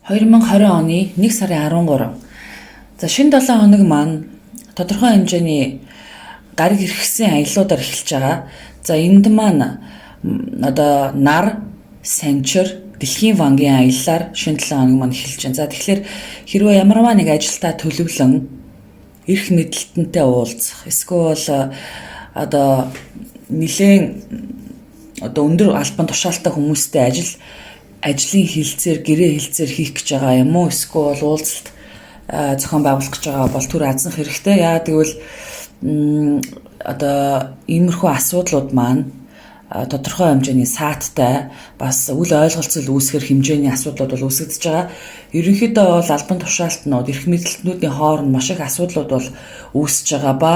2020 оны 1 сарын 13. За шинэ 7 хоног маань тодорхой хэмжээний гариг иргэсэн аяллуудаар эхэлж байгаа. За энд маань одоо нар, санчир, дэлхийн вангийн аяллаар шинэ 7 хоног маань эхэлж байна. За тэгэхээр хэрвээ ямарваа нэг ажилдаа төлөвлөн эрх мэдлэлтэнтэй уулзах, эсвэл одоо нэлээд өндөр албан тушаалтай хүмүүстэй ажлын хилцээр, гэрээ хилцээр хийх гэж байгаа юм уу? Эсвэл уулзалт зохион байгуулах гэж байгаа бол түр азнах хэрэгтэй. Яа тэгвэл одоо иймэрхүү асуудлууд маань тодорхой хэмжээний сааттай бас үл ойлголцол үүсгэр хэмжээний асуудлууд бол үүсэгдэж байгаа. Ерөнхийдөө бол албан тушаалтнууд, эрх мэдлэлтнүүдийн хооронд маш их асуудлууд бол үүсэж байгаа ба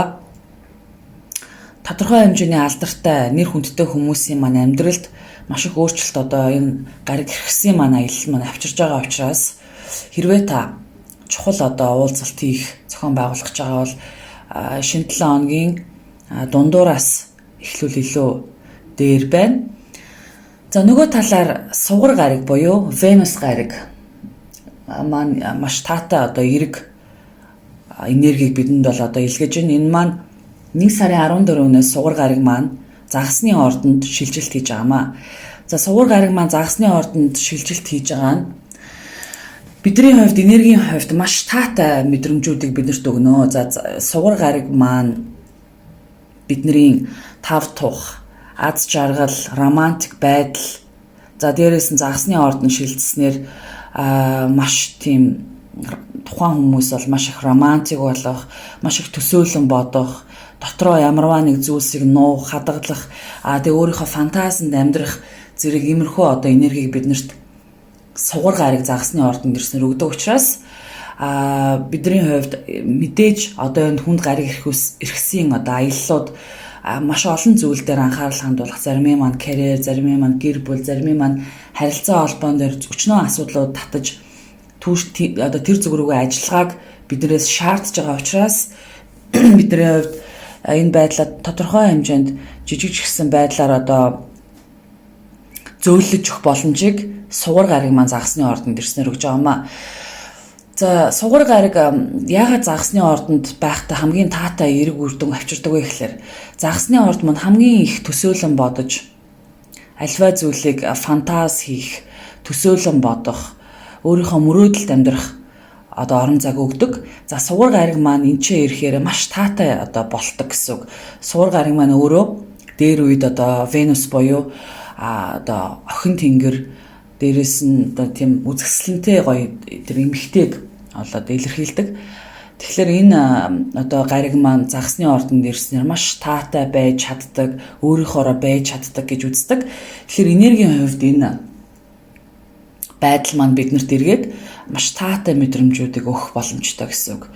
тодорхой хэмжээний алдартай нэр хүндтэй хүмүүсийн маань амьдралд маш их өөрчлөлт одоо энэ гариг иргэсийн маань аялал маань авчирж байгаа учраас хэрвээ та чухал одоо уулзалт хийх зохион байгуулах гэж байгаа бол шинэ 7 хоногийн дундуураас эхлүүл илүү дээр байна. За нөгөө талаар сугар гариг буюу Венус гариг маань маш таатай одоо эрг энергийг бидэнд бол одоо илгээж байна. Энэ маань 1 сарын 14-өөс сугар гариг маань загасны ордонд шилжилт хийж байгаамаа. За сугар гариг маань загасны ордонд шилжилт хийж байгаа нь бидний хувьд, энергийн хувьд маш таатай мэдрэмжүүдийг биднэрт өгнө. За сугар гариг маань бидний тав тух, аз жаргал, романтик байдал, за дээрээс нь загасны ордонд шилжснээр маш тийм тухайн хүмүүс бол маш их романтик болох, маш их төсөөлөн бодох, дотроо ямарваа нэг зүйлсийг нуух, хадгалах, тэгээ өөрийнхөө фантазинд амьдрах зэрэг иймэрхүү одоо энергийг биднэрт сугар гариг загасны ордонд ирснээр өгдөг учраас бидний хувьд мэдээж одоо энэ хүнд гариг иргэсийн одоо аяллууд маш олон зүйл дээр анхаарал хандуулах, зарим маань карьер, зарим маань гэр бүл, зарим маань харилцаа холбоон дээр өчнөө асуудлууд татаж одоо тэр зүг рүүгээ ажиллагааг биднээс шаардж байгаа учраас бидний хувьд энэ байдлаа тодорхой хэмжээнд жижиг жигсэн байдлаар одоо зөөлөж өгөх боломжийг сугар гариг маань загасны ордонд ирснээр өгж байгаамаа. За сугар гариг яагаад загасны ордонд байхдаа хамгийн таатай эрг үр дүн авчирдаг вэ гэхээр загасны орд маань хамгийн их төсөөлөн бодож альва зүйлийг фантаз хийх, төсөөлөн бодох, өөрийнхөө мөрөөдөлд амьдрах одоо орон зайг өгдөг. За сугар гариг маань энчээ ирэхээр маш таатай одоо болдог гэсэн үг. Сугар гариг маань өөрөө дээр үед одоо Венус буюу одоо охин тэнгэр, дээрээс нь одоо тийм үзэсгэлэнтэй гоё тэр эмхтэйг олоод илэрхийлдэг. Тэгэхээр энэ одоо гариг маань загасны ордонд ирснээр маш таатай байж чаддаг, өөрийнхоороо байж чаддаг гэж үздэг. Тэгэхээр энергийн хувьд энэ байдал маань биднэрт эргээд маш таатай мэдрэмжүүдийг өгөх боломжтой гэсэн үг.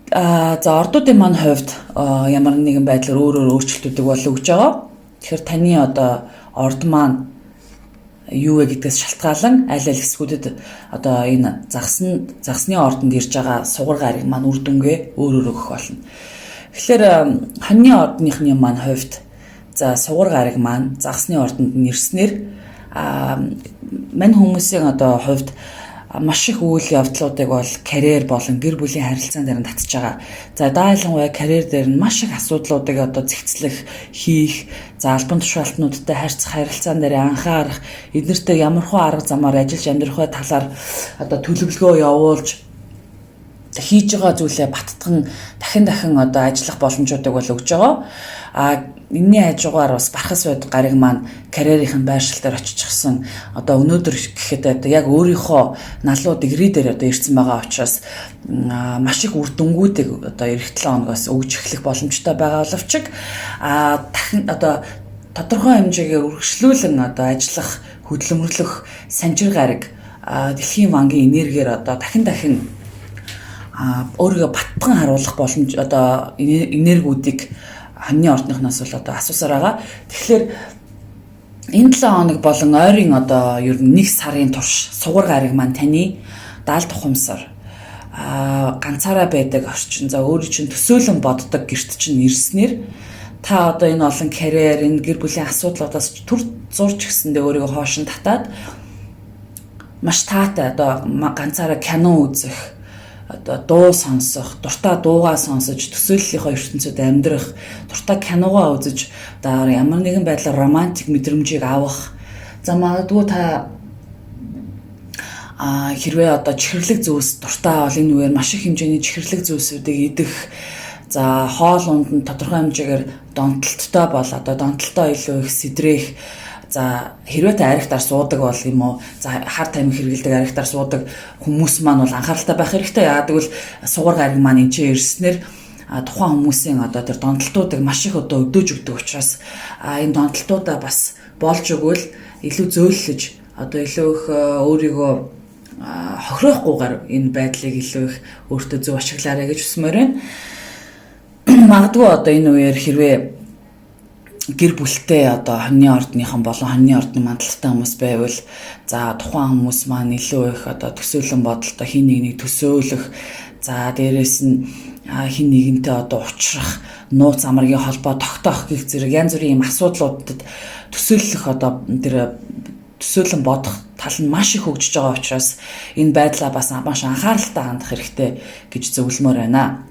За ордуудын маань хувьд ямар нэгэн байдлаар өөрөөр өөрчлөлтүүдийг бол өгж байгаа. Тэгэхээр таны одоо орд маань юу вэ гэдгээс шалтгаалan аль хэсгүүдэд одоо энэ загасны ордонд ирж байгаа сугар гариг маань үр дүнгээ өөр өгөх болно. Тэгэхээр хоньны ордныхны маань хувьд за сугар гариг маань загасны ордонд нэрснээр мань хүмүүсийн одоо хувьд маш их үйл явдлуудыг бол карьер болон гэр бүлийн харилцаан дээр нь татж байгаа. За даалгавар карьер дээр нь маш их асуудлуудыг одоо зэгцлэх, хийх, за албан тушаалтнуудтай харьцах харилцаан дээр анхаарах, эднэртэй ямархуу арга замаар ажиллаж амьдрах бай талаар одоо төлөвлөгөө явуулж хийж байгаа зүйлээ баттган дахин одоо ажиллах боломжуудыг бол өгж байгаа. Энэний хажуугаар бас бархас бод гариг маань карьерийн байршил дээр очихсан одоо өнөөдөр гэхэд одоо яг өөрийнхөө налуу дэгрээ дээр одоо ирсэн байгаа учраас маш их үр дүнгуудыг одоо эх 7 хоногоос өгж эхлэх боломжтой байгаа боловч дахин одоо тодорхой хэмжээгээр үргэлжлүүлэн одоо ажиллах, хөдөлмөрлөх санчир гариг дэлхийн вангийн энергиэр одоо дахин өөрийгөө баттган харуулах боломж одоо энергиудыг хоньны ордныхноос бол одоо асуусаар байгаа. Тэгэхээр энэ 7 хоног болон ойрын одоо ер нь 1 сарын турш сугар гариг маань таны даал тухамсар ганцаараа байдаг орчин, за өөрийн чинь төсөөлөн боддог гэрт чинь ирснээр та одоо энэ олон карьер, энэ гэр бүлийн асуудлуудаас төр зурж гисэндээ өөрийгөө хоошин татаад маш таатай одоо ганцаараа кино үзэх, одоо дуу сонсох, дуртай дуугаа сонсож төсөөллийнхөө ертөнцид амьдрах, дуртай киногоо үзэж одоо ямар нэгэн байдлаар романтик мэдрэмжийг авах. За магадгүй та хэрвээ одоо чихэрлэг зүйлс дуртай бол энэ үеэр маш их хэмжээний чихэрлэг зүйлсүүдийг идэх. За хоол унд нь тодорхой хэмжээгээр донтолттой бол одоо донтолтой илүү их сэдрэх. За хэрвээ та аригтаар суудаг бол юм уу, за хар тамхи хэрэглэдэг аригтаар суудаг хүмүүс маань бол анхааралтай байх хэрэгтэй. Яагаад гэвэл сугар гариг маань энэ ирснээр тухайн хүмүүсийн одоо тэр донтолтуудыг маш их одоо өдөөж өгдөг учраас энэ донтолтуудаа бас болж өгвөл илүү зөөлөж одоо илүү их өөрийгөө хохирохгүйгээр энэ байдлыг илүү их өөртөө зөв ашиглаарай гэж хүсмээр байна. Магадгүй одоо энэ үеэр хэрвээ гэр бүлтэй одоо хоньны ордныхан болон хоньны ордны мандалтай хүмүүс байвал за тухайн хүмүүс маань илүү их одоо төсөөлөн бодолтой хин нэгнийг төсөөлөх, за дээрэс нь хин нэгнтэй одоо уулзрах, нууц амаргийн холбоо тогтоох гэх зэрэг янз бүрийн юм асуудлуудад төсөөлөх одоо тэр төсөөлөн бодох тал нь маш их хөгжиж байгаа учраас энэ байдлаа бас маш анхааралтай хандах хэрэгтэй гэж зөвлөмөр байна.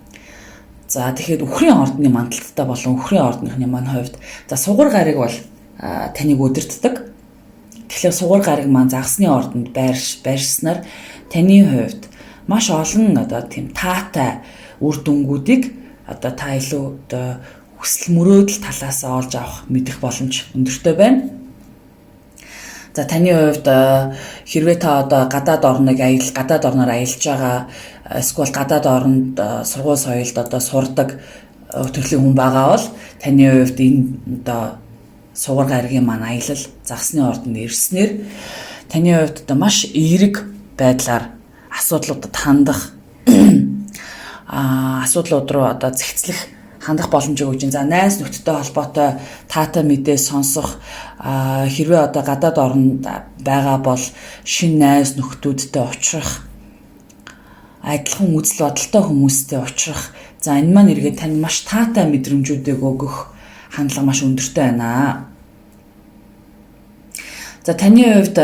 За тэгэхээр үхрийн ордны мандалттай болон үхрийн ордныхны маань хувьд за сугар гариг бол таныг удирддаг. Тэгэхээр сугар гариг маань загсны ордонд байршснаар таны хувьд маш олон одоо тийм таатай үр дүнгуудыг одоо та илүү одоо хүсэл мөрөөдөл талаас олж авах мэдэх боломж өндөртэй байна. За таны хувьд хэрвээ та одоо гадаад орноор аялж байгаа, эсвэл гадаад оронд сургууль соёлд одоо сурдаг төрлийн хүн байгаа бол таны хувьд энэ одоо сугар гаригийн маань аялал загсны ордонд ирснээр таны хувьд одоо маш эерэг байдлаар асуудлуудад хандах асуудлууд руу одоо зэгцлэх хандах боломжийг өгч. За найз нөхдөдтэй холбоотой таатай мэдээ сонсох, хэрвээ одоо гадаад оронд байгаа бол шинэ найз нөхдүүдтэй уулзах, адилхан үзэл бодолтой хүмүүстэй уулзах. За энэ маань эргээд тань маш таатай мэдрэмжүүдийг өгөх хандлага маш өндөртэй байна. За таны хувьд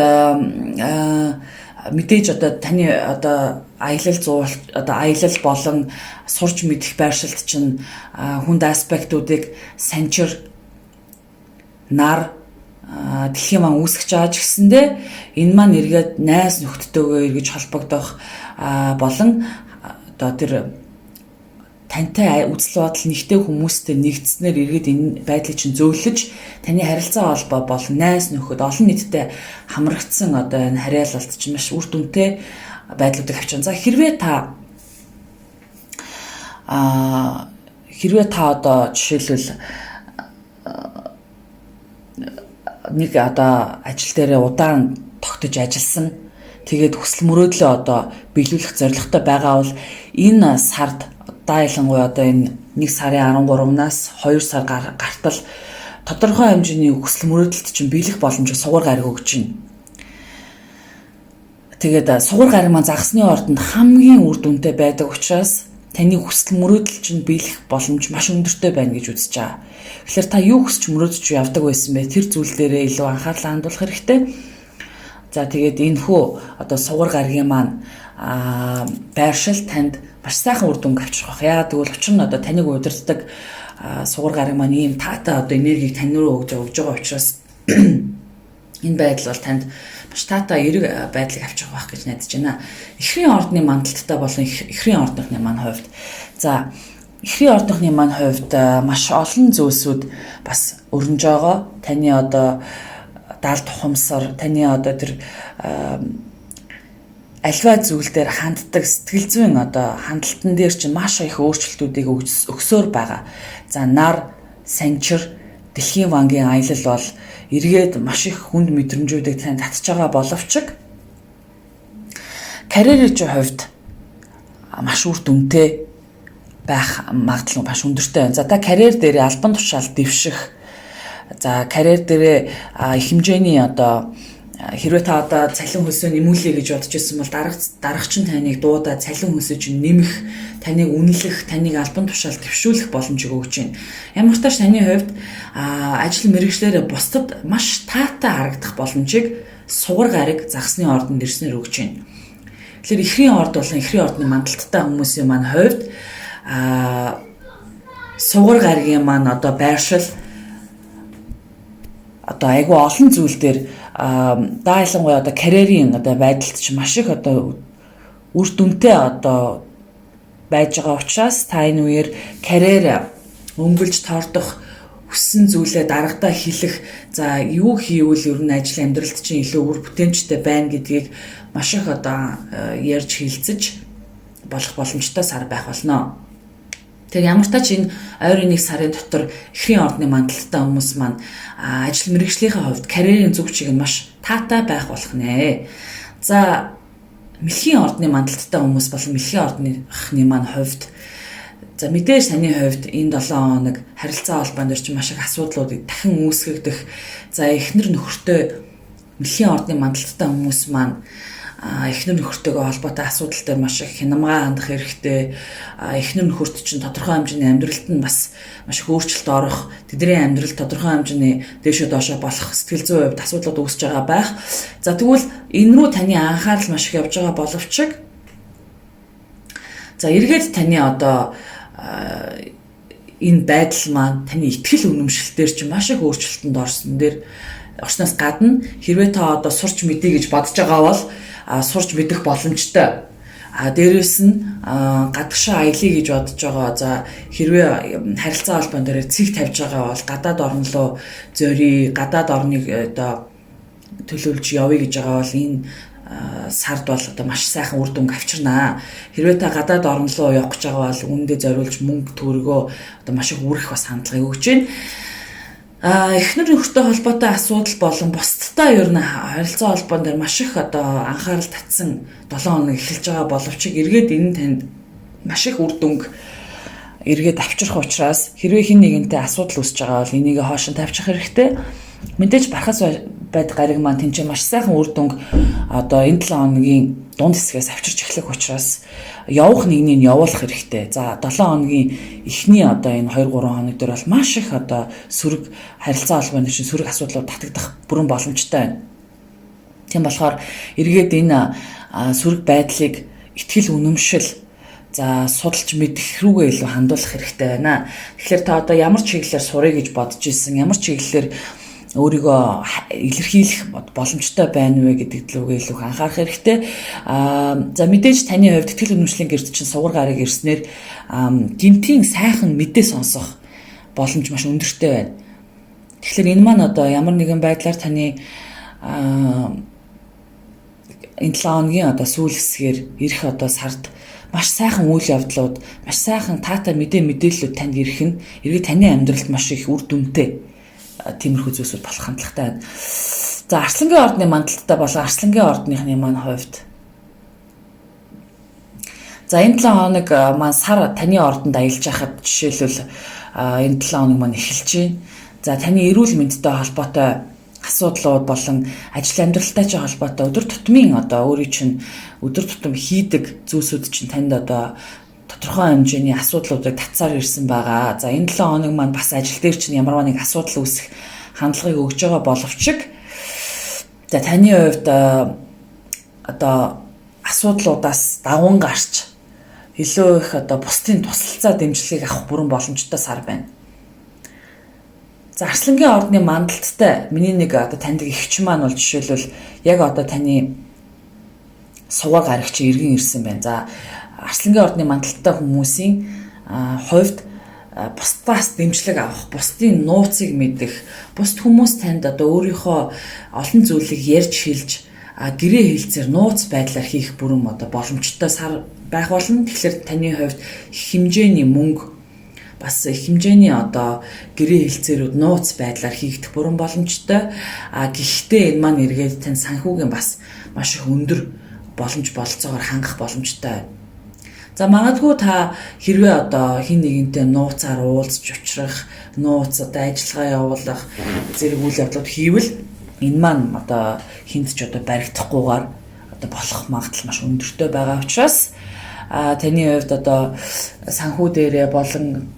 мэдээж одоо таны одоо аялал болон сурч мэдэх байршилд чинь хүнд аспектуудыг санчир, нар, дэлхийн маань үүсгэж байгаа ч гэсэндээ энэ маань эргээд найз нөхдөдтэйгээ эргэж холбогдох болон одоо тэр тантай үзэл бодол нэгтэй хүмүүстэй нэгдснээр эргээд энэ байдлыг чинь зөөлөж таны харилцаа холбоо бол найз нөхөд олон нийтэд хамрагдсан одоо энэ харьяалалт чинь маш үр дүнтэй байдлуудыг авчирна. За хэрвээ та одоо жишээлбэл нэг одоо ажил дээрээ удаан тогтож ажилласан, тэгээд хүсэл мөрөөдлөө одоо биелүүлэх зорилготой байгаа бол энэ сард ялангуяа одоо энэ 1 сарын 13-наас 2 сар гартал тодорхой хэмжээний хүсэл мөрөөдөлт чинь биелэх боломжийг сугар гариг өгч байна. Тэгээд сугар гариг маань загсны ордонд хамгийн үр дүнтэй байдаг учраас таны хүсэл мөрөөдөл чинь биелэх боломж маш өндөртэй байна гэж үзэж байгаа. Тэгэхээр та юу хүсч мөрөөдөж явдаг байсан бэ? Тэр зүйл дээрээ илүү анхаарлаа хандуулах хэрэгтэй. За тэгээд энэхүү одоо сугар гаригийн маань байршил танд маш сайхан үр дүнг авчрах. Яагаад гэвэл учир нь одоо таныг удирддаг сугар гариг маань ийм таатай одоо энергийг тань руу өгж байгаа учраас энэ байдал бол танд маш таатай эерэг байдлыг авчрах байх гэж найдаж байна. Эхрийн ордны мандалттай болон эхрийн ордныхны маань хувьд за эхрийн ордныхны маань хувьд маш олон зүйлсүүд бас өрнөж байгаа. Таны одоо даалт тухамсар, таны одоо тэр альва зүйл дээр ханддаг сэтгэл зүйн одоо хандлтан дээр чинь маш их өөрчлөлтүүдийг өгсөөр байгаа. За нар, санчир, дэлхийн банкын аялал бол эргээд маш их хүнд мэдрэмжүүдийг тань татж байгаа боловч карьерийн хувьд маш үр дүнтэй байх магадлал маш өндөртэй байна. За та карьер дээр албан тушаал дэвших, за карьер дээр их хэмжээний одоо хэрвээ та одоо цалин хөлсөө нэмүүлэе гэж бодож ирсэн бол дарагч нь таныг дуудаад цалин хөлсөө чинь нэмэх, таныг үнэлэх, таныг албан тушаал дэвшүүлэх боломжийг өгч байна. Ямар ч тач таны хувьд ажил мэргэжлэр бусдад маш таатай харагдах боломжийг сугар гариг загсны ордонд ирснээр өгч байна. Тэгэхээр ихрийн орд болон ихрийн ордны мандалттай хүмүүсийн маань хувьд сугар гаригийн маань одоо байршил одоо айгүй олон зүйл дээр даалангуй одоо карьерийн одоо байдалд ч маш их одоо үр дүнтэй одоо байж байгаа учраас та энэ үеэр карьер өнгөлж тордох хүссэн зүйлээ дарагдаа хэлэх за юу хийвэл ер нь ажил амьдралд чинь илүү үр бүтээмжтэй байна гэдгийг маш их одоо ярьж хэлцэж болох боломжтой сар байх болно. Тэгэхээр ямар ч тач энэ ойрын 1 сарын дотор ихрийн ордны мандалттай хүмүүс маань ажил мэргэжлийнхээ хувьд карьерийн зүг чиг нь маш таатай байх болох нэ. За мэлхийн ордны мандалттай хүмүүс болон мэлхийн ордны маань хувьд за мэдээж таны хувьд энэ 7 хоног харилцаа холбоонд ч маш их асуудлууд дахин үүсгэгдэх за эхнэр нөхөртэй мэлхийн ордны мандалттай хүмүүс маань эхнэр нөхөртөйгөө холбоотой асуудал дээр маш их хянамгаа хандах хэрэгтэй. Эхнэр нөхөрт чинь тодорхой хэмжээний амьдралд нь бас маш их өөрчлөлт орох, тэдний амьдрал тодорхой хэмжээний дээшөө доошоо болох сэтгэл зүйн хувьд асуудлууд үүсэж байгаа байх. За тэгвэл энэ рүү таны анхаарал маш их явж байгаа боловч за эргээд таны одоо энэ байдал маань таны итгэл үнэмшилтээр чинь маш их өөрчлөлтөнд орсноос гадна хэрвээ та одоо сурч мэдье гэж бодож байгаа бол сурч мэдэх боломжтой. Дээрээс нь гадагшаа аялье гэж бодож байгаа. За хэрвээ харилцаа холбоон дээр цэг тавьж байгаа бол гадаад орн руу зорий, гадаад орныг одоо төлөвлөж явъя гэж байгаа бол энэ сард бол одоо маш сайхан үр дүнг авчирнаа. Хэрвээ та гадаад орн руу явах гэж байгаа бол үүндээ зориулж мөнгө төгрөгөө одоо маш их үрэх бас хандлагыг өгч байна. Эхнэр нөхөртэй холбоотой асуудал болон бусдтай ер нь харилцаа холбоон дээр маш их одоо анхаарал татсан 7 хоног эхэлж байгаа боловч эргээд энэ танд маш их үр дүнг эргээд авчрах учраас хэрвээ хин нэгэнтэй асуудал үүсэж байгаа бол энийг хоошин тавьчих хэрэгтэй. Мэдээж бархас байдаг гариг маань тэнцээ маш сайхан үр дүнг одоо энэ 7 хоногийн дунд хэсгээс авчирч эхлэх учраас явах нэгнийг явуулах хэрэгтэй. За 7 хоногийн эхний одоо энэ 2-3 хоног дээр бол маш их одоо сөрөг харилцаа холбооны чинь сөрөг асуудлууд татагдах бүрэн боломжтой байна. Тийм болохоор эргээд энэ сөрөг байдлыг итгэл үнэмшил за судалж мэдэх рүүгээ илүү хандуулах хэрэгтэй байна. Тэгэхээр та одоо ямар чиглэлээр сурах гэж бодож исэн, ямар чиглэлээр өөрийгөө илэрхийлэх боломжтой байна вэ гэдэг талуугээ илүү анхаарах хэрэгтэй. За мэдээж таны хувьд итгэл үнэмшлийн гэрд чинь сугар гарыг ирснээр гинтийн сайхан мэдээ сонсох боломж маш өндөртэй байна. Тэгэхээр энэ маань одоо ямар нэгэн байдлаар таны энэ 7 хоногийн одоо сүүл хэсгээр ирэх одоо сард маш сайхан үйл явдлууд, маш сайхан таатай мэдээллүүд танд ирэх нь эргээд таны амьдралд маш их үр дүнтэй тиймэрхүү зүйлсүүд болох хандлагатай байна. За Арслангийн ордны мандалттай болон Арслангийн ордныхны маань хувьд за энэ 7 хоног маань сар таны ордонд аялж байхад жишээлбэл энэ 7 хоног маань эхэлж байна. За таны эрүүл мэндтэй холбоотой асуудлууд болон ажил амьдралтай ч холбоотой өдөр тутмын одоо өөрийн чинь өдөр тутам хийдэг зүйлсүүд чинь танд одоо тодорхой хэмжээний асуудлуудыг татсаар ирсэн байгаа. За энэ 7 хоног маань бас ажил дээр чинь ямарваа нэг асуудал үүсэх хандлагыг өгж байгаа боловч за таны хувьд одоо асуудлуудаас даван гарч илүү их одоо бусдын тусалцаа дэмжлэгийг авах бүрэн боломжтой сар байна. За Арслангийн ордны мандалттай миний нэг одоо таньдаг эгч маань бол жишээлбэл яг одоо таны сугаар гарагч иргэн ирсэн байна. За Арслангийн ордны мандалттай хүмүүсийн хувьд бусдаас дэмжлэг авах, бусдын нууцыг мэдэх, бусд хүмүүс танд одоо өөрийнхөө олон зүйлийг ярьж хэлж гэрээ хэлцээр нууц байдлаар хийх бүрэн одоо боломжтой сар байх болно. Тэгэхээр таны хувьд хэмжээний мөнгө бас хэмжээний одоо гэрээ хэлцээрүүд нууц байдлаар хийгдэх бүрэн боломжтой. Гэхдээ энэ маань эргээд тань санхүүгийн бас маш их өндөр боломж бололцоогоор хангах боломжтой. За магадгүй та хэрвээ одоо хин нэгэнтэй нууцаар уулзч учрах, нууц одоо ажиллагаа явуулах зэрэг үйл явдлууд хийвэл энэ маань одоо хинт ч одоо баригдахгүйгээр одоо болох магадлал маш өндөртэй байгаа учраас таны хувьд одоо санхүү дээрээ болон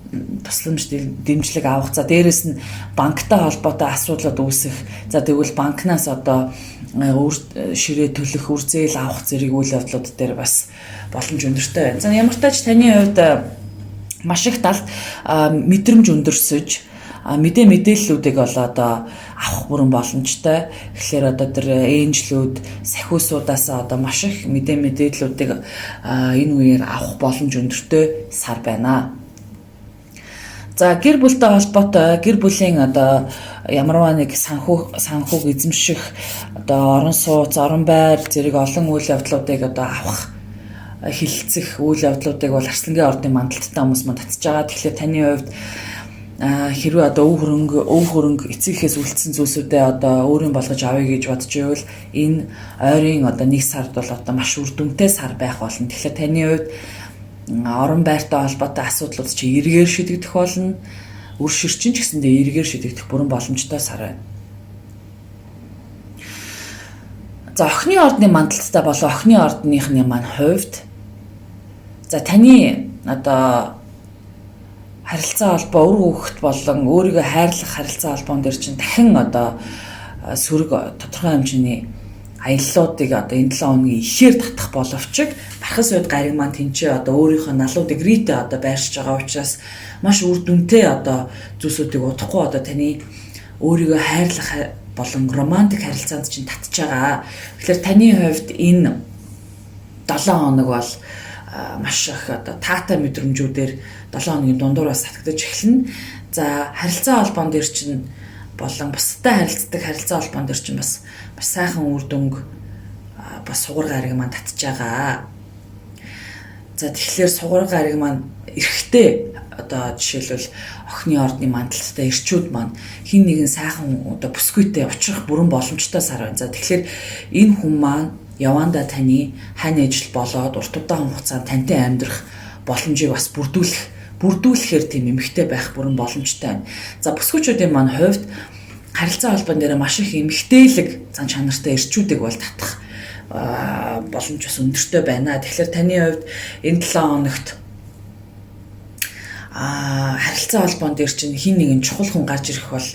тусламж дэмжлэг авах. За дээрэс нь банктай холбоотой асуудлууд үүсэх. За тэгвэл банкнаас одоо ширээ төлөх, үр зээл авах зэрэг үйл явдлууд дээр бас боломж өндөртэй байна. За ямар ч тач таны хувьд маш их талд мэдрэмж өндөрсөж мэдээллүүдийг бол одоо авах бүрэн боломжтой. Тэгэхээр одоо тэр энжлүүд, сахиусуудаас одоо маш их мэдээллүүдийг энэ үеэр авах боломж өндөртэй сар байна. За гэр бүлтэй холбоотой гэр бүлийн одоо ямарваа нэг санхүүг эзэмших одоо орон сууц, орон байр зэрэг олон үйл явдлуудыг одоо авах хилцэх үйл явдлуудыг бол арслангийн ордны мандалттай хүмүүс манд татж байгаа. Тэгэхээр таны хувьд хэрвээ одоо өв хөрөнгө эцэгхээс үлдсэн зүйлсүүдээ одоо өөрийн болгож авъя гэж бодож байвал энэ ойрын одоо нэг сард бол одоо маш үр дүнтэй сар байх болно. Тэгэхээр таны хувьд орон байртай холбоотой асуудлууд чи эргээр шийдэгдэх болно. Үр ширчин ч гэсэндээ эргээр шийдэгдэх бүрэн боломжтой сар байна. За охины ордны мандалттай болон охины ордныхны маань хувьд за таны одоо харилцаа холбоо үр хөвгт болон өөрийгөө хайрлах харилцаа холбоон дээр чинь дахин одоо сөрөг тодорхой хэмжээний аяллуудыг одоо энэ 7 хоногийн ихээр татах боловч бархас үед гариг маань тэнцээ одоо өөрийнхөө налуудыг ритэ одоо байршиж байгаа учраас маш үр дүнтэй одоо зүйлсүүдийг удахгүй одоо таны өөрийгөө хайрлах болон романтик харилцаанд чинь татж байгаа. Тэгэхээр таны хувьд энэ 7 хоног бол маш их одоо таатай мэдрэмжүүдээр 7 хоногийн дундуур бас татагдаж эхэлнэ. За харилцаа холбоон дээр чинь болон бусдад харилцдаг харилцаа холбоон дээр чинь бас сайхан үр дүнг бас сугар гариг маань татж байгаа. За тэгэхээр сугар гариг маань эрэхтэй одоо жишээлбэл охины ордны мандалттай эрчүүд маань хин нэгэн сайхан одоо бүсгүйтэй учрах бүрэн боломжтой сар байна. За тэгэхээр энэ хүн маань явандаа таны хань ажил болоод урт удаан хугацаанд тантай амьдрах боломжийг бас бүрдүүлэхээр тийм эмэгтэй байх бүрэн боломжтой байна. За бүсгүйчүүдийн маань хувьд харилцаа холбоон дээр маш их эмэгтэйлэг зан чанартай эрчүүдийг бол татах боломж бас өндөртэй байна. Тэгэхээр таны хувьд энэ 7 хоногт харилцаа холбоон дээр чинь хин нэгэн чухал хүн гарч ирэх бол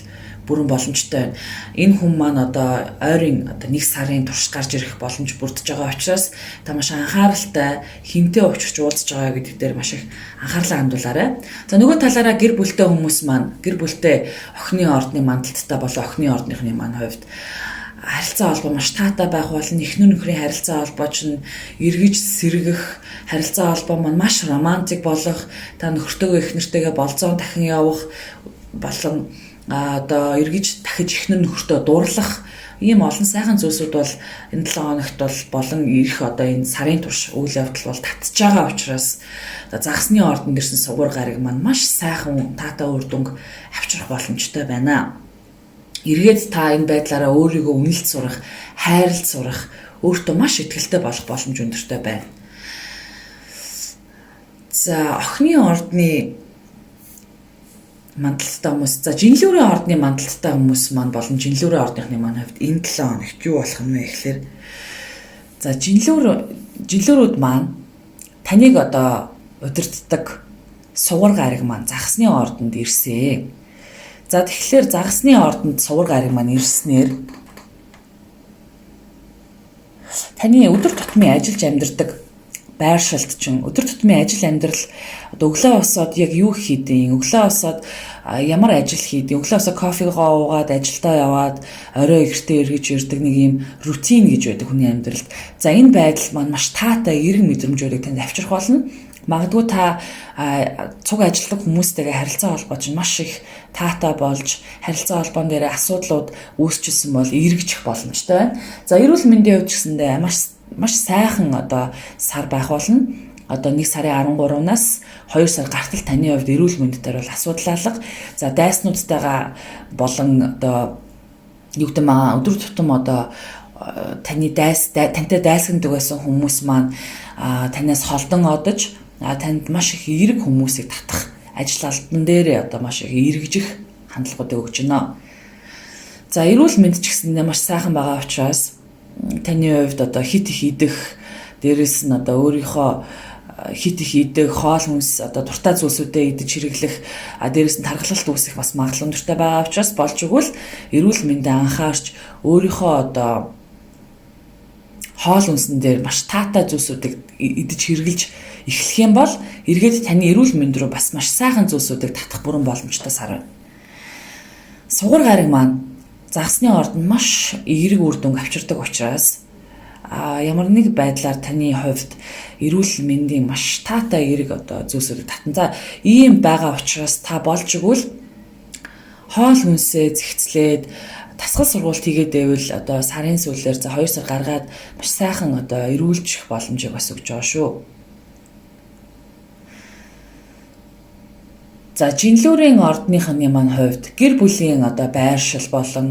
бүрэн боломжтой байна. Энэ хүн маань одоо ойрын одоо 1 сарын турш гарч ирэх боломж бүрдэж байгаа учраас та маш анхааралтай хинтээ уулзч уулзж байгаа гэдэг дээр маш их анхаарлаа хандуулаарай. За нөгөө талаараа гэр бүлтэй хүмүүс маань гэр бүлтэй охины ордны мандалттай болон охины ордныхны маань хувьд харилцаа холбоо маш таатай байх болно. Эхнэр нөхрийн харилцаа холбоо чинь эргэж сэргэх харилцаа холбоо маань маш романтик болох, та нөхөртөөгөө эхнэртэйгээ болзоон дахин явах болон одоо эргэж дахиж эхнэр нөхөртөө дурлах ийм олон сайхан зүйлсүүд бол энэ 7 хоногт бол болон ирэх одоо энэ сарын турш үйл явдал бол татж байгаа учраас загсны ордон дээрсэн сугар гариг маань маш сайхан таатай үр дүнг авчрах боломжтой байна. Эргээд та энэ байдлаараа өөрийгөө үнэлж сурах, хайрлж сурах, өөртөө маш ихтэй болох боломж өндөртэй байна. За охины ордны мандалттай хүмүүс, за жинлүүрийн ордны мандалттай хүмүүс маань болон жинлүүрийн ордныхны маань хувьд энэ 7 хоногт юу болох юм бэ гэхээр за жинлүүрүүд маань таныг одоо удирддаг сугар гариг маань загсны ордонд ирсэн. За тэгэхээр загсны ордонд сугар гариг маань ирснээр таны өдөр тутмын ажиллаж амьдардаг байршилд чинь өдөр тутмын ажил амьдрал одоо өглөө босоод яг юу хийдэг, өглөө босоод ямар ажил хийдэг, өглөө босоод кофегоо уугаад ажилдаа яваад орой гэртээ эргэж ирдэг нэг юм рутин гэж байдаг хүний амьдралд. За энэ байдал маань маш таатай эрг мэдрэмжүүдийг танд авчрах болно. Магадгүй та цуг ажилладаг хүмүүстэйгээ харилцаа холбоо чинь маш их таатай болж харилцаа холбоон дээр асуудлууд үүсчихсэн бол эргэж боломжтой байна. За эрүүл мэндийн хувьд ч гэсэндээ маш сайхан одоо сар байх болно. Одоо 1 сарын 13-наас 2 сар гартал таны хувьд эрүүл мэнд дээр бол асуудал алга. За дайснуудтайгаа болон одоо юу гэдэг маа өдөр тутам одоо тантай дайсагнадаг байсан хүмүүс маань танаас холдон одож танд маш их эерэг хүмүүсийг татах ажил албан дээр одоо маш их эргэжих хандлагуудыг өгч байна. За эрүүл мэнд ч гэсэндээ маш сайхан байгаа учраас таны хувьд одоо хит их идэх, дээрэс нь одоо өөрийнхөө хит их идэг хоол хүнс одоо дуртай зүйлсүүдээ идэж хэрэглэх дээрээс нь тархалт үүсэх бас магадлал өндөртэй байгаа учраас болж игэл эрүүл мэндэд анхаарч өөрийнхөө одоо хоол хүнсэн дээр маш таатай зүйлсүүдийг идэж хэрэглэж эхлэх юм бол эргээд таны эрүүл мэнд рүү бас маш сайхан зүйлсүүдийг татах бүрэн боломжтой сар байна. Сугар гариг маань загсны ордонд маш эерэг үр дүнг авчирдаг учраас ямар нэг байдлаар таны хувьд эрүүл мэндийн маш таатай эерэг одоо зүйлсүүдийг татна. За ийм байгаа учраас та болж игэл хоол хүнсээ зэгцлээд тасгал сургалт хийгээд байвал одоо сарын сүүлээр за 2 сар гаргаад маш сайхан одоо эрүүлжих боломжийг бас өгч байгаа шүү. За жинлүүрийн ордныхны маань хувьд гэр бүлийн одоо байршил болон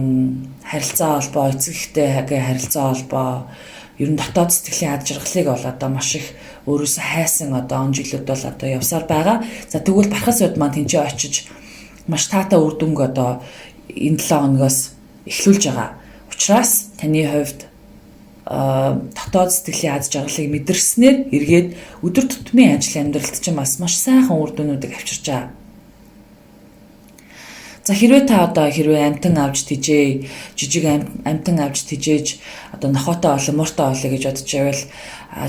харилцаа холбоо, эцэг эхтэй харилцаа холбоо, ер нь дотоод сэтгэлийн ад жаргалыг бол одоо маш их өөрөөсөө хайсан одоо он жилүүд бол одоо явсаар байгаа. За тэгвэл Бархас Удман тэнцээ очиж маш таатай үр дүнг одоо энэ 7 хоногоос эхлүүлж байгаа. Учираас таны хувьд дотоод сэтгэлийн ад жаргалыг мэдэрснээр эргээд өдөр тутмын ажил амьдралд чинь маш сайхан үр дүнүүдийг авчирч байгаа. За хэрвээ та одоо амтан авч тижээ, жижиг амтан авч тижээж одоо нохотой болон мууртай болъё гэж бодож байвал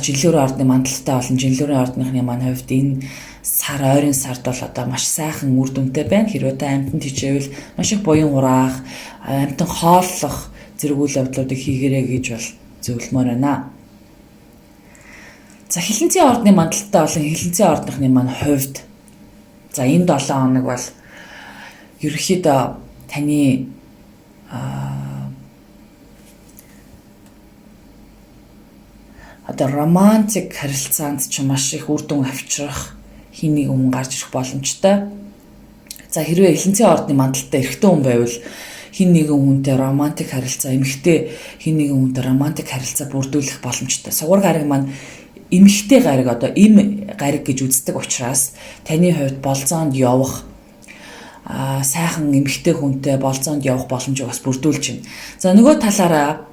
жинлүүрийн ордны мандалтай болон жинлүүрийн ордныхны маань хувьд энэ сар ойрын сард бол одоо маш сайхан үр дүнтэй байна. Хэрвээ та амтан тижээвэл маш их буян хураах, амтан хооллох зэрэг үйл явдлуудыг хийгээрэй гэж бол зөвлөмөр байна. За хилэнцгийн ордны мандалтай болон хилэнцгийн ордныхны маань хувьд за энэ 7 хоног бол ерөнхийдөө таны одоо романтик харилцаанд ч маш их үр дүн авчрах хин нэг хүн гарч ирэх боломжтой. За хэрвээ хилэнцгийн ордны мандалтай эрэгтэй хүн байвал хин нэгэн хүнтэй романтик харилцаа, эмэгтэй хин нэгэн хүнтэй романтик харилцаа бүрдүүлэх боломжтой. Сугар гариг маань эмэгтэй гариг одоо им гариг гэж үздэг учраас таны хувьд болзоонд явах сайхан эмэгтэй хүнтэй болзоонд явах боломжийг бас бүрдүүлж байна. За нөгөө талаараа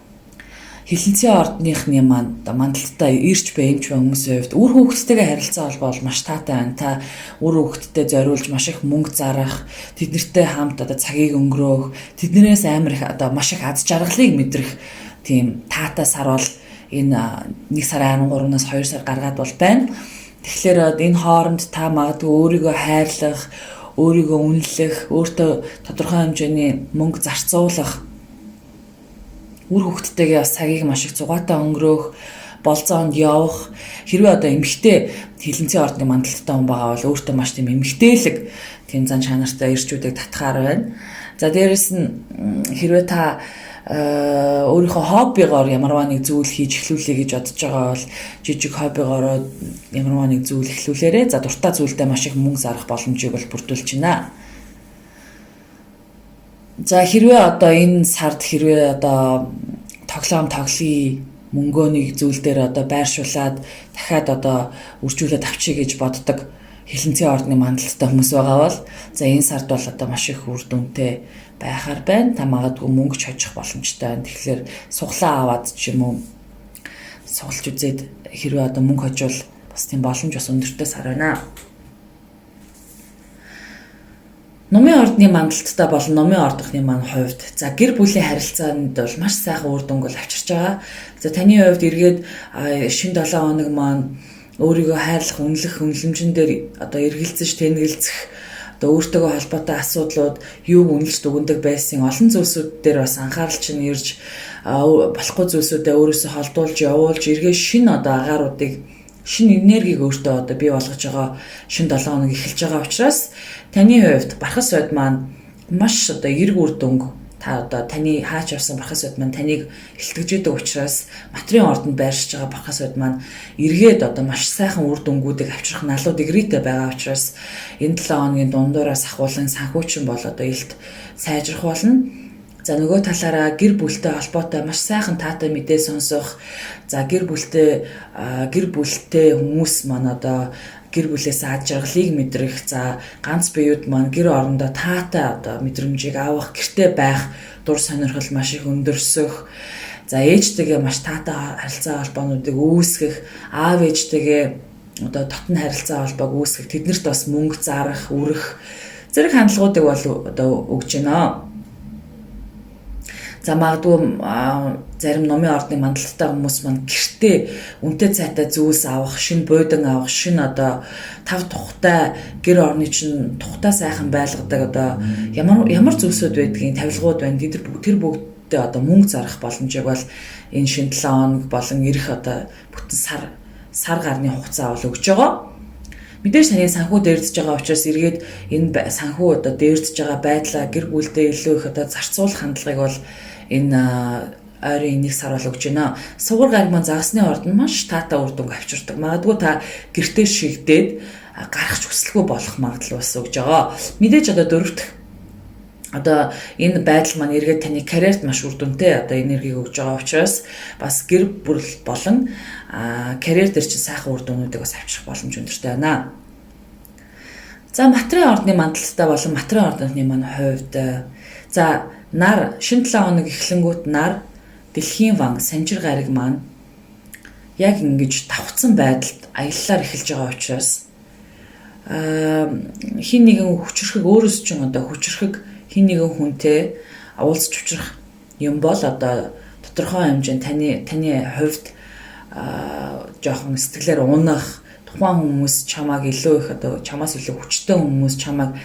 хилэнцгийн ордныхны маань мандалттай ирж бай эмч хүмүүсийн хувьд үр хүүхэдтэйгээ харилцаа бол маш таатай байна. Та үр хүүхэдтэй зориулж маш их мөнгө зарах, тэднэртэй хамт одоо цагийг өнгөрөөх, тэднэрээс амар их одоо маш их аз жаргалыг мэдрэх тийм таатай сар бол энэ 1 сарын 13-наас 2 сар гаргаад бол байна. Тэгэхээр энэ хооронд та магадгүй өөрийгөө хайрлах, өөрийгөө үнэлэх, өөртөө тодорхой хэмжээний мөнгө зарцуулах, үр хүүхэдтэйгээ бас цагийг маш их зугаатай өнгөрөөх, болзоонд явах, хэрвээ одоо эмэгтэй хилэнцгийн ордны мандалттай хүн байгаа бол өөртөө маш тийм эмэгтэйлэг тийм зан чанартай ирчүүдийг татахаар байна. За дээрэс нь хэрвээ та өөрийнхөө хоббигоор ямарваа нэг зүйл хийж эхлүүлэе гэж бодож байгаа бол жижиг хоббигоор ямарваа нэг зүйл эхлүүлээрэй. За дуртай зүйлдээ маш их мөнгө зарах боломжийг бол бүрдүүлж байна. За хэрвээ одоо энэ сард хэрвээ одоо тоглоё мөнгөний зүйл дээр одоо байршуулад дахиад одоо үржүүлээд авчиг гэж боддог хилэнцгийн ордны мандалттай хүмүүс байгаа бол за энэ сард бол одоо маш их үр дүнтэй байхаар байна. Та магадгүй мөнгө ч хожих боломжтой байна. Тэгэхээр суглаа аваад ч юм уу сугалж үзээд хэрвээ одоо мөнгө хожвол бас тийм боломж бас өндөртэй сар байна. Номын ордны мандалттай болон номын ордны маань хувьд за гэр бүлийн харилцаанд бол маш сайхан үр дүнг авчирч байгаа. За таны хувьд эргээд шинэ 7 хоног маань өөрийгөө хайрлах, үнэлэх, үнэлэмжэн дээр одоо эргэлзэж, тэнэгэлзэх, одоо өөртөөгөө холбоотой асуудлууд, юуг үнэлж дүгндэг байсан олон зүйлсүүд дээр бас анхаарал чинь ирж болохгүй зүйлсүүдээ өөрөөсөө холдуулж, явуулж, эргээ шинэ одоо агааруудыг шинэ энергийг өөртөө одоо бий болгож байгаа шинэ 7 хоног эхэлж байгаа учраас таны хувьд Бархас Уд маань маш одоо эрг үр дүнг та одоо таны хаач явсан Бархас Уд маань таныг илтгэж идэг учраас материйн ордонд байршиж байгаа Бархас Уд маань эргээд одоо маш сайхан үр дүнгуудыг авчрах налууд игрээтэй байгаа учраас энэ 7 хоногийн дундуураас ахуулан санхүүчин бол одоо илт сайжрах болно. За нөгөө талаараа гэр бүлтэй холбоотой маш сайхан таатай мэдээ сонсох. За гэр бүлтэй хүмүүс маань одоо гэр бүлээс ад жаргалыг мэдрэх. За ганц биеуд маань гэр орондоо таатай одоо мэдрэмжийг авах, гэртээ байх дур сонирхол маш их өндөрсөх. За ээжтэйгээ маш таатай харилцаа холбоонуудыг үүсгэх, аав ээжтэйгээ одоо дотн харилцаа холбоог үүсгэх, тэднэрт бас мөнгө зарах, үрэх зэрэг хандлагуудыг бол одоо өгж байна. За магадгүй зарим номын ордны мандалттай хүмүүс маань гэртээ үнэтэй цайтай зүйлс авах, шинэ буудан авах, шинэ одоо тав тухтай гэр орны чинь тухтай сайхан байлгадаг одоо ямар зүйлсүүд байдгийг тавилгууд байна. Тэр бүгдээ одоо мөнгө зарах боломжийг бол энэ шинэ 7 хоног болон ирэх одоо бүтэн сар гарны хугацаа бол өгж байгаа. Мэдээж таны санхүү дээрдэж байгаа учраас эргээд энэ санхүү одоо дээрдэж байгаа байдлаа гэр бүлдээ илүү их одоо зарцуулах хандлагыг бол энэ ойрын 1 сар бол өгж байна. Сугар гариг маань загасны ордонд маш таатай үр дүнг авчирдаг. Магадгүй та гэртээ шигдээд гарах хүсэлгүй болох магадлал бас өгж байгаа. Мэдээж одоо дөрөвт одоо энэ байдал маань эргээд таны карьерт маш үр дүнтэй одоо энергийг өгж байгаа учраас бас гэр бүл болон карьер дээр чинь сайхан үр дүнүүдийг бас авчрах боломж өндөртэй байна. За материалын ордны мандалттай болон материалын ордны маань хувьд за нар шинэ 7 хоног эхлэнгүүт нар дэлхийн ван санжир гариг маань яг ингэж давхцсан байдалд аяллаар эхэлж байгаа учраас хин нэгэн хүчрхэг өөрөөс чинь одоо хүчрхэг хин нэгэн хүнтэй уулзч учрах юм бол одоо тодорхой хэмжээнд таны хувьд жоохон сэтгэлээр унах тухайн хүмүүс чамааг илүү их одоо чамаас илүү хүчтэй хүмүүс чамааг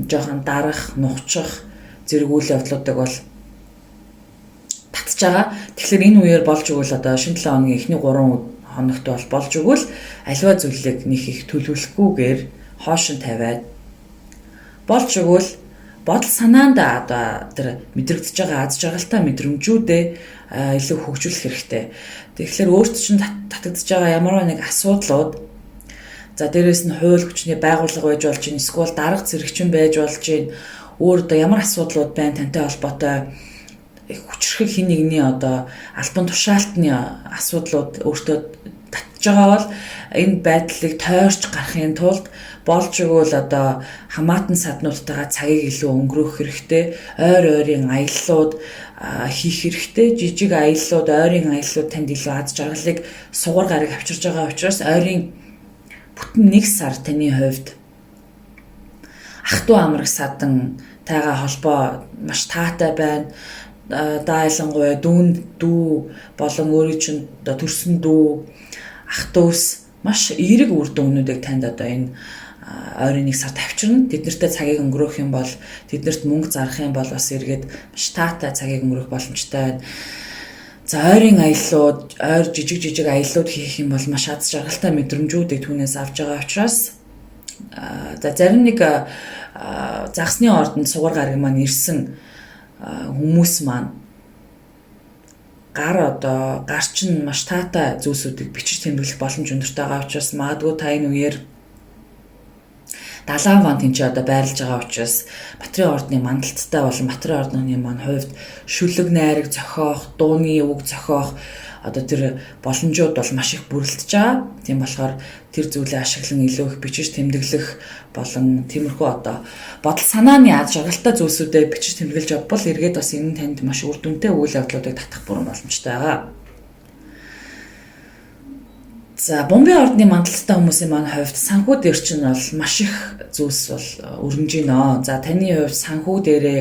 жоохон дарах, нухчих зэрэг үйл явдлуудыг бол татж байгаа. Тэгэхээр энэ үеэр болж игэл одоо шинэ 7 хоногийн эхний 3 хоногт бол болж игэл аливаа зүйлийг нэг их төлөвлөхгүйгээр хоошин тавиад болж игэл бодол санаанд одоо тэр мэдрэгдэж байгаа аз жаргалтай мэдрэмжүүдээ илүү хөгжүүлэх хэрэгтэй. Тэгэхээр өөрт чинь татагдж байгаа ямар нэг асуудлууд за дээрээс нь хууль хүчний байгууллага байж болж, эсвэл дарга зэрэгчин байж болж, өөр одоо ямар асуудлууд байна тантай холбоотой хүчрхэг хин нэгний одоо албан тушаалтны асуудлууд өөртөө татж байгаа бол энэ байдлыг тойрч гарахын тулд болж игэл одоо хамаатан саднуудтайгаа цагийг илүү өнгөрөөх хэрэгтэй, ойрын аяллууд хийх хэрэгтэй, жижиг аяллууд, ойрын аяллууд танд илүү аз жаргалыг сугар гарыг авчирж байгаа учраас ойрын бүтэн 1 сар таны хувьд ах トゥ амраг садан тайгаа холбоо маш таатай байна. Даайлангуй дүү болон өөрийн чинь төрсөн дүү ах トゥ ус маш эерэг үр дүнүүдийг танд одоо энэ ойрын 1 сард авчирна. Тэднэртэй цагийг өнгөрөөх юм бол тэднэрт мөнгө зарах юм бол бас эргээд маш таатай цагийг өнгөрөх боломжтой байна. За ойрын аяллууд, жижиг аяллууд хийх юм бол маш аз жаргалтай мэдрэмжүүдийг түүнээс авч байгаа учраас за зарим нэг загасны ордонд сугар гараг маань ирсэн хүмүүс маань гар чинь маш таатай зүйлсүүдийг бичиж тэмдэглэх боломж өндөртэй байгаа учраас магадгүй та энэ үеэр далайн ван тэнцээ одоо байрлаж байгаа учраас материалын ордны мандалттай болон материалын ордны маань хувьд шүлэг найраг зохиох, дууны үг зохиох одоо тэр боломжууд бол маш их бүрэлдэж байгаа. Тийм болохоор тэр зүйлээ ашиглан илүү их бичиж тэмдэглэх болон тиймэрхүү одоо бодол санааны аз жаргалтай зүйлсүүдээ бичиж тэмдэглэж авбал эргээд бас энэ танд маш үр дүнтэй үйл явдлуудыг татах бүрэн боломжтой байгаа. За бомбын ордны мандалттай хүмүүсийн маань хувьд санхүү дээр чинь бол маш их зүйлс бол өрнөж гинэ. За таны хувьд санхүү дээрээ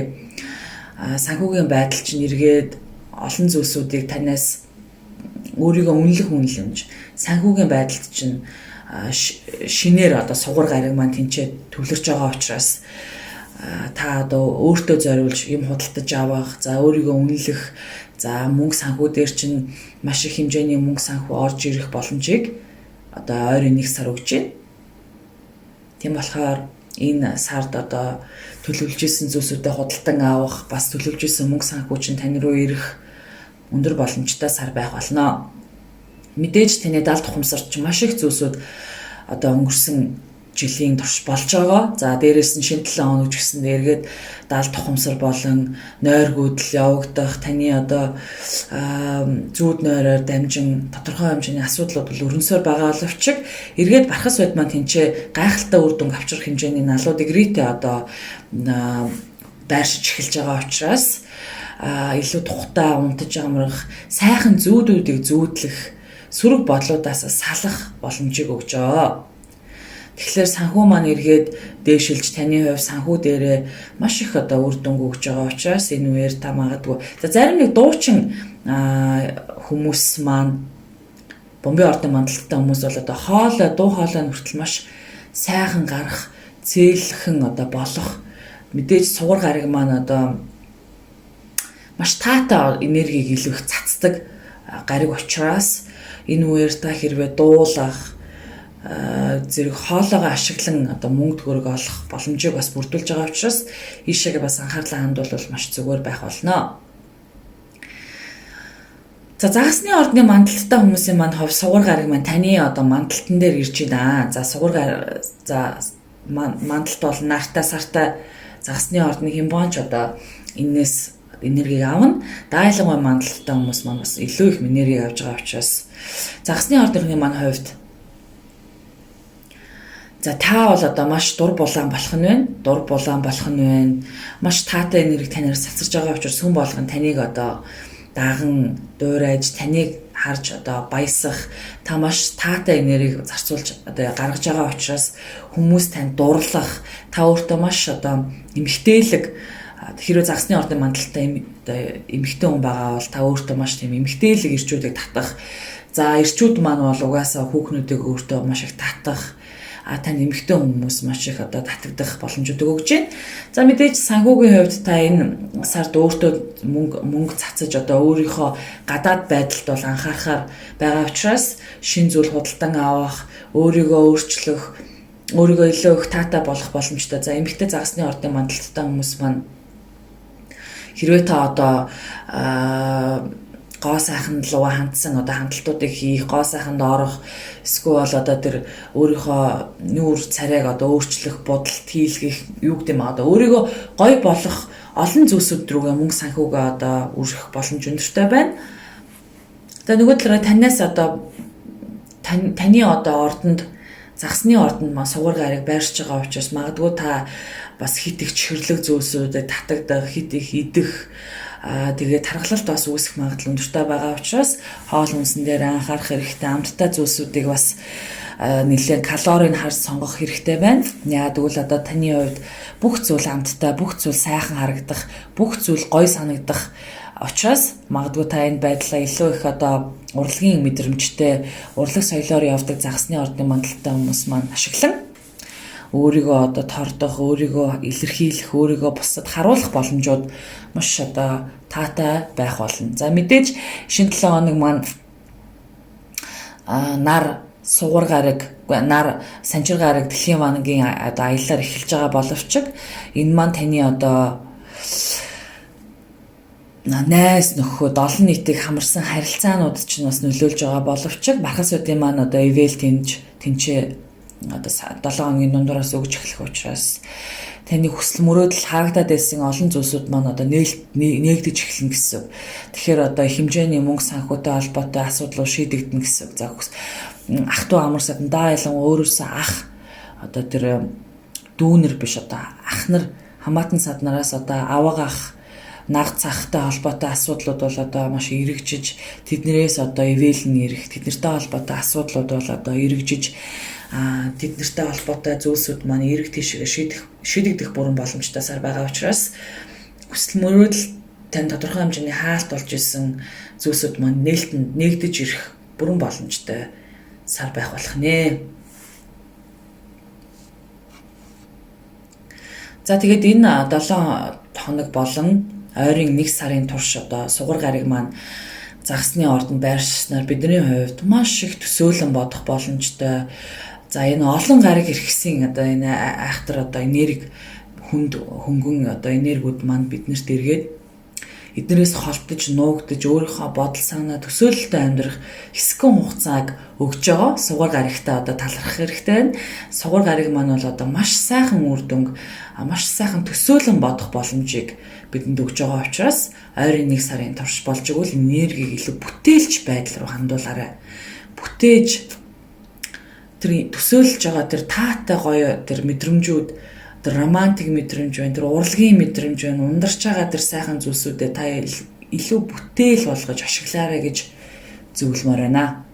санхүүгийн байдал чинь эргээд олон зүйлсүүдийг танаас өөрийгөө үнэлэмж санхүүгийн байдалд чинь шинээр одоо сугар гариг маань тэнцээ төвлөрч байгаа учраас та одоо өөртөө зориулж юм худалдаж авах, за өөрийгөө үнэлэх, за мөнгө санхүү дээр чинь маш их хэмжээний мөнгө санхүү орж ирэх боломжийг одоо ойрын 1 сар өгч байна. Тийм болохоор энэ сард одоо төлөвлөж исэн зүйлсүүдэд худалдан авах, бас төлөвлөж исэн мөнгө санхүү чинь тань руу ирэх өндөр боломжтой сар байх болно. Мэдээж таны далд ухамсарт чинь маш их зүйлсүүд одоо өнгөрсөн жилийн турш болж байгаа. За дээрээс нь шинэ 7 хоног гэсэн дээргээд далд ухамсар болон нойргүйдэл явагдах, таны одоо зүүд нойроор дамжин тодорхой хэмжээний асуудлууд бол өрнөсөөр байгаа боловч эргээд бархас байд маань тэнцээ гайхалтай үр дүнг авчрах хэмжээний налууд игрээтэй одоо байршиж эхэлж байгаа учраас илүү тухтай унтаж амрах, сайхан зүүдүүдийг зүүдлэх, сөрөг бодлуудаас салах боломжийг өгч байгаа. Тэгэхээр санхүү маань эргээд дээшилж таны хувь санхүү дээрээ маш их үр дүнг өгж байгаа учраас энэ үеэр та магадгүй зарим нэг дуучин хүмүүс маань Бомбей ордын мандалттай хүмүүс бол дуу хоолой хүртэл маш сайхан гарах, зээлхэн болох мэдээж сугар гариг маань маш таатай энергийг илүү их цацдаг гариг учраас энэ үеэр та хэрвээ дуулах зэрэг хоолойгоо ашиглан мөнгө төгрөг олох боломжийг бас бүрдүүлж байгаа учраас ийшээгээ бас анхаарлаа хандуулбал маш зүгээр байх болно. За загасны ордны мандалттай хүмүүсийн маань хувь сугар гариг маань таны мандалтан дээр ирж байна. За сугар мандалт бол нартай сартай загасны ордны хямбонч энэс энергийг авна. Дайлангуй мандалттай хүмүүс маань бас илүү их энергийг авж байгаа учраас загасны ордны маань хувьд за та бол маш дур булаан болох нь байна. Дур булаан болох нь байна. Маш таатай энерги танаар сацарч байгаа учраас хүн болгон таныг даган дуурайж таныг харж баясах та маш таатай энергийг зарцуулж гаргаж байгаа учраас хүмүүс танд дурлах та өөртөө маш эмгтээлэг хэрвээ загасны ордын мандалтай эмгтэн хүн байгаа бол та өөртөө маш тийм эмгтээлэг ирчүүдийг татах. За ирчүүд маань бол угаасаа хүүхнүүдийг өөртөө маш их татах. Тань эмэгтэй хүмүүс маш их татагдах боломжууд өгж байна. За мэдээж санхүүгийн хувьд та энэ сард өөртөө мөнгө цацаж өөрийнхөө гадаад байдалд бол анхаарахаар байгаа учраас шин зүйл худалдан авах, өөрийгөө өөрчлөх, өөрийгөө илүү их таатай болох боломжтой. За эмэгтэй загасны ордын мандалттай хүмүүс маань хэрвээ та гоо сайхан руу хандсан хандлтуудыг хийх, гоо сайханд орох, эсвэл тэр өөрийнхөө нүүр царайг өөрчлөх, бодолт хийлгэх юу гэдэг юм өөрийгөө гоё болох олон зүйлсүүд рүүгээ мөнгө санхүүгээ үржих боломж өндөртэй байна. Тэгээ нөгөө талаараа танаас таны ордонд загасны ордонд маань сугар гариг байршиж байгаа учраас магадгүй та бас хит их чихэрлэг зүйлсүүдэд татагдах, хит их идэх тэгээд тархалт бас үүсэх магадлал өндөртэй байгаа учраас хоол хүнсэн дээр анхаарах хэрэгтэй, амттай зүйлсүүдийг бас нэлээд калорийг харж сонгох хэрэгтэй байна. Яа тэгвэл таны хувьд бүх зүйл амттай, бүх зүйл сайхан харагдах, бүх зүйл гоё санагдах учраас магадгүй та энэ байдлаа илүү их урлагийн мэдрэмжтэй, урлаг соёлоор явдаг загасны ордны мандалтай хүмүүс маань ашиглан өөрийгөө тордох, өөрийгөө илэрхийлэх, өөрийгөө бусдад харуулах боломжууд маш таатай байх болно. За мэдээж шинэ 7 хоног маань нар сугар гариг, нар санчир гариг дэлхийн вангийн аяллаар эхэлж байгаа боловч энэ маань таны найз нөхөд олон нийтийг хамарсан харилцаанууд ч бас нөлөөлж байгаа боловч бархас үдийн маань ивэл тэнцээ 7 хоногийн дундуураас өгч эхлэх учраас таны хүсэл мөрөөдөл харагдаад байсан олон зүйлсүүд маань нээгдэж эхэлнэ гэсэн. Тэгэхээр хэмжээний мөнгө санхүүтэй холбоотой асуудлууд шийдэгдэнэ гэсэн. За ах トゥ амар садандаа ялан өөрөөсөө ах тэр дүүнер биш ах нар хамаатан саднараас аваага ах нар цахтай холбоотой асуудлууд бол маш эргэжиж тэднэрээс ивэлэн ирэх тэднэртэй холбоотой асуудлууд бол эргэжиж тэднэртэй холбоотой зүйлсүүд маань эрэг тийшээ шийдэгдэх бүрэн боломжтой сар байгаа учраас хүсэл мөрөөдөл тань тодорхой хэмжээний хаалт болж исэн зүйлсүүд маань нээлтэнд нэгдэж ирэх бүрэн боломжтой сар байх болох нэ. За тэгээд энэ 7 хоног болон ойрын 1 сарын турш сугар гариг маань загасны ордонд байршснаар бидний хувьд маш их төсөөлөн бодох боломжтой. За энэ олон гариг иргэсэн энэ айхтар энерги хөнгөн энергиуд маань биднэрт эргээд эднэрээс холдож нуугдаж өөрийнхөө бодол санаа төсөөлөлтөд амьдрах хэсгэн хугацааг өгж байгаа сугар гаригтаа талархах хэрэгтэй байна. Сугар гариг маань бол маш сайхан үр дүнг, маш сайхан төсөөлөн бодох боломжийг бидэнд өгж байгаа учраас ойрын 1 сарын турш болж игэл энергийг илүү бүтээлч байдал руу хандуулаарай. Бүтээж тэр төсөөлж байгаа тэр таатай гоё тэр мэдрэмжүүд, тэр романтик мэдрэмж байна, тэр урлагийн мэдрэмж байна, ундарч байгаа тэр сайхан зүйлсүүдэд та илүү бүтээл болгож ашиглаарай гэж зөвлөмөр байна.